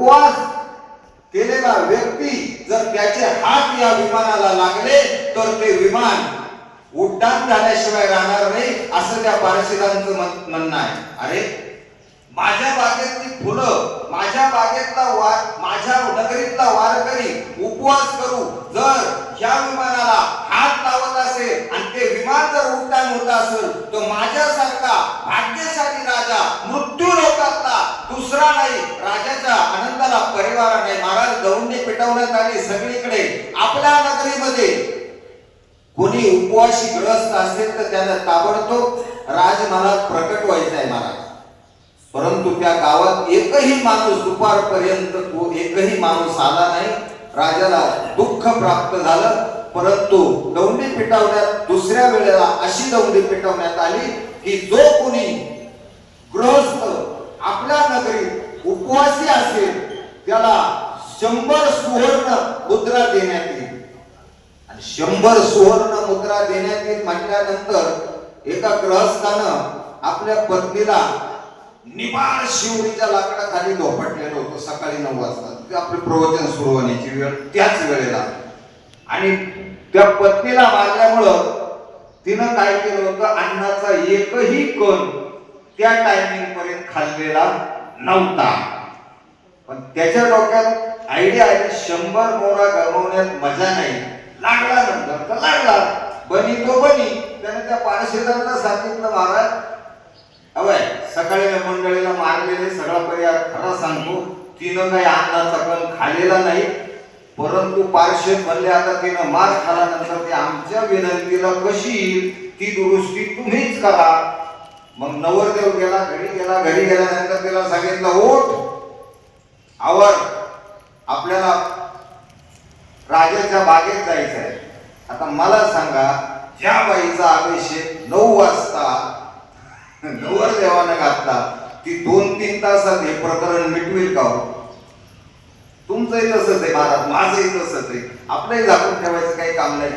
उपवास केलेला व्यक्ती जर त्याचे हात या विमानाला लागले तर ते विमान उड्डाण झाल्याशिवाय राहणार नाही, असं त्या पारशीदांचं म्हणणं आहे. अरे माझ्या बागेतली फुलं, माझ्या बागेतला माझ्या नगरीतला वारकरी उपवास करू जर ह्या विमानाला हात लावत असेल आणि ते विमान जर उड्डाण होत असेल तर माझ्यासारखा भाग्यशाली राजा मृत्यू लोकातला दुसरा नाही. राजाच्या आनंदाला परिवार नाही. महाराज दौंडी पेटवण्यात आली सगळीकडे. आपल्या नगरीमध्ये कोणी उपवासी ग्रस्त असेल तर त्याला ताबडतोब राजमहालात प्रकट व्हायचं आहे महाराज. परंतु त्या गावात एकही माणूस दुपारपर्यंत एकही माणूस आला नाही. राजाला दुःख प्राप्त झालं. परंतु दौंडी पेटवण्यात दुसऱ्या वेळेला अशी दौंडी पेटवण्यात आली की जो कोणी गृहस्थ आपल्या नगरीत उपवासी असेल त्याला 100 सुवर्ण मुद्रा देण्यात येईल. आणि 100 सुवर्ण मुद्रा देण्यात येईल म्हटल्यानंतर एका गृहस्थानं आपल्या पत्नीला निबार शिवरीच्या लाकडाखाली झोपटलेलं होतं. सकाळी 9 वाजता आपले प्रवचन सुरू होण्याची वेळ त्याच वेळेला. आणि त्या पत्नीला मारल्यामुळं तिनं काय केलं होतं, अन्नाचा एकही कण त्या टायमिंग पर्यंत खाल्लेला नव्हता. पण त्याच्या डोक्यात आयडिया आहे 100 मोहरा गमावण्यात मजा नाही. लागला नंतर तर लागला, बनी तो बनी. त्याने त्या पारशीदांना सांगितलं महाराज अवय सकाळी मंडळीला मारलेले सगळा परिवार खरा सांगतो तिनं काही अन्नाचा कण खाल्लेला नाही. परंतु पार्षद म्हणले आता तिनं मार खाल्यानंतर ते आमच्या विनंतीला कशी ती दुरुस्ती तुम्हीच करा. मग नवरदेव गेला घरी गेल्यानंतर तिला सांगितलं ओठ आवर आपल्याला राजाच्या बागेत जायचं आहे. आता मला सांगा ज्या बाईचा अभिषेक 9 वाजता नवरदेवानं घातला ती 2-3 तासात हे प्रकरण मिटवेल का? तुमचंही तसंच आहे महाराज, माझंही तसंच आहे. आपलंही झाकून ठेवायचं काही काम नाही.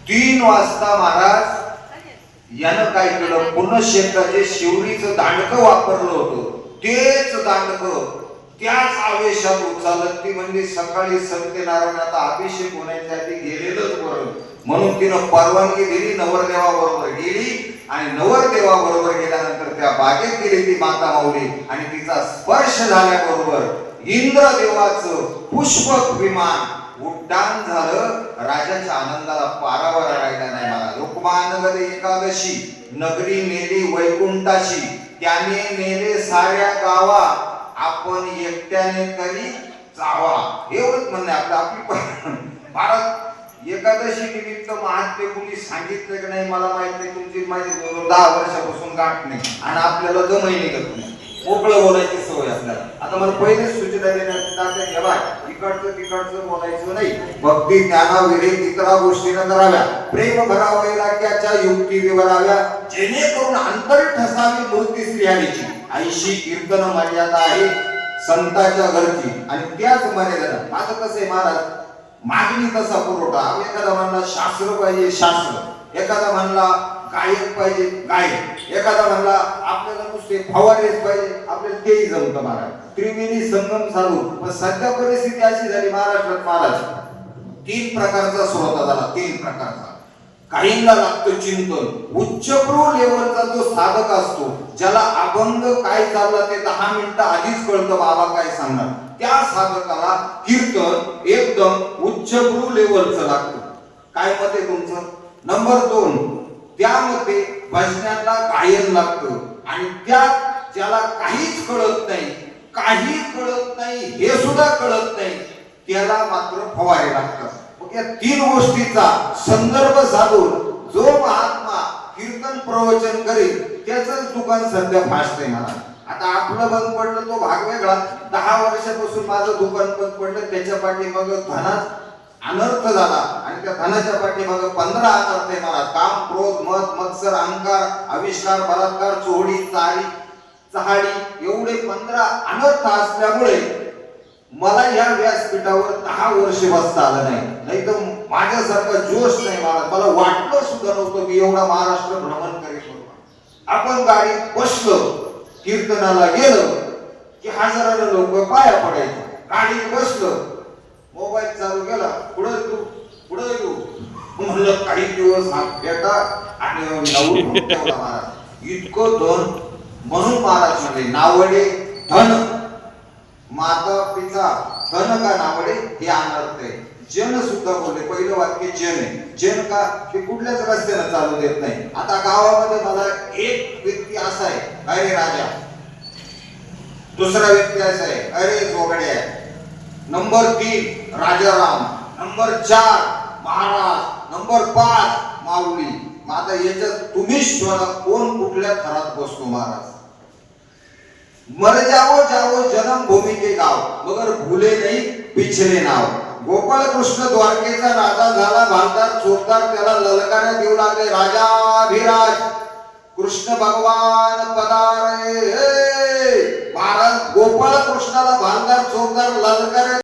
3 वाजता महाराज यानं काय केलं, पुनश्चेत्राचे शिवरीचं दांडकं वापरलं होतं. तेच दांडकं त्याच आवेशात उचलत ती म्हणजे सकाळी सत्यनारायणाचा अभिषेक होण्याच्या आधी गेलेलंच बरं. म्हणून तिनं परवानगी दिली, नवरदेवाबरोबर गेली. आणि नवरदेवाबरोबर गेल्यानंतर त्या बागेत गेली ती माता माऊली. आणि तिचा स्पर्श झाल्याबरोबर इंद्रदेवाचं पुष्पक विमान उड्डाण झालं. राजाच्या आनंदाला पारावर राहिला नाही. मला लोकमानगद एकादशी नगरी नेली वैकुंठाशी, त्याने नेले साऱ्या गावा, आपण एकट्याने तरी जावा. एवढंच म्हणणं आपलं. आपली भारत एकादशी निमित्त महात्मे कुणी सांगितलं की नाही मला माहित नाही. तुमची माझी 10 वर्षापासून गाठ नाही आणि आपल्याला दमही निघत नाही. मोकळं बोलायची सवय आपल्याला. आता मला पहिलेच सूचना देण्यात घ्यावा इकडचं तिकडचं बोलायचं नाही. भक्ती ज्ञानाविरहित इतरा गोष्टींना कराव्या. प्रेम भरावैराग्याच्या युक्ती विवराव्या, जेणेकरून अंतर ठसावी मूर्ती श्रीहरीची. 80 कीर्तन मर्यादा आहे संतांच्या घरची आणि त्याच मर्यादा. माझं कसं आहे महाराज, मागणी तसा पुरवठा. एखादा म्हणला शास्त्र पाहिजे शास्त्र, एखादा म्हणला गायक पाहिजे गायक, एखादा म्हणला आपल्याला नुसते फवारेच पाहिजे आपल्याला तेही जमतं महाराज. त्रिवेणी संगम चालू. पण सध्या परिस्थिती अशी झाली महाराष्ट्रात महाराज 3 प्रकारचा श्रोता झाला. 3 प्रकारचा. काहींना लागतं चिंतन. उच्चभ्रू लेवलचा जो साधक असतो ज्याला अभंग काय चालला ते 10 मिनिटं आधीच कळतं बाबा काय सांगणार, त्या साधकाला कीर्तन एकदम उच्चभ्रू लेवलचं लागतं. काय मत आहे तुमचं? नंबर 2 त्यामध्ये भजनाला गायन लागतं. आणि त्यात ज्याला काहीच कळत नाही, काही कळत नाही, हे सुद्धा कळत नाही, त्याला मात्र फवारे लागतात. या 3 गोष्टीचा संदर्भ साधून जो महात्मा कीर्तन प्रवचन करेल त्याचंच दुकान सध्या फासतंय मला. आता आपलं बंद पडलं तो भाग वेगळा. 10 वर्षापासून माझं दुकान बंद पडलं. त्याच्या पाठीमाग धनात अनर्थ झाला आणि त्या धनाच्या पाठीमाग 15 अनर्थ आहे मला. काम, क्रोध, मद, मत्सर, अहंकार, आविष्कार, बलात्कार, चोरी, चहाडी एवढे 15 अनर्थ असल्यामुळे मला या व्यासपीठावर 10 वर्ष बसता आलं नाही. नाही तर माझ्यासारखा जोश नाही मला वाटलं सुद्धा नव्हतं की एवढा महाराष्ट्र भ्रमण करेल. आपण गाडीत बसलो, कीर्तनाला गेलो की हजाराला लोक पाया पडायचे. गाडीत बसलं, मोबाईल चालू केला, पुढे तू म्हणलं काही दिवस हात फेटा आणि नवरून ठेवला महाराज. इतकं धन म्हणून महाराज म्हणले नावडे धन, माता पिता धन का नावडे हे अनर्थ आहे. जन सुद्धा बोलले, पहिलं वाक्य जन आहे. जन का ते कुठल्याच रस्त्यानं चालू देत नाही. आता गावामध्ये मला एक व्यक्ती असा आहे, अरे राजा, दुसरा व्यक्ती असा आहे, अरे जोगड्या, number 3 Rajaram, number 4 Maharaj, number 5 Mauli. मग आता याच्यात तुम्हीच शोधा कोण कुठल्या थरात बसतो महाराज. मर जावो जावो जन्मभूमी के गाव, मगर भूले नाही पिछले नाव. गोपाळ कृष्ण द्वारकेचा राजा झाला, भालदार चोरदार त्याला ललकाऱ्या देऊ लागले, राजाभिराज कृष्ण भगवान पधारे. महाराज गोपाळ कृष्णाला भालदार चोरदार ललकाऱ्या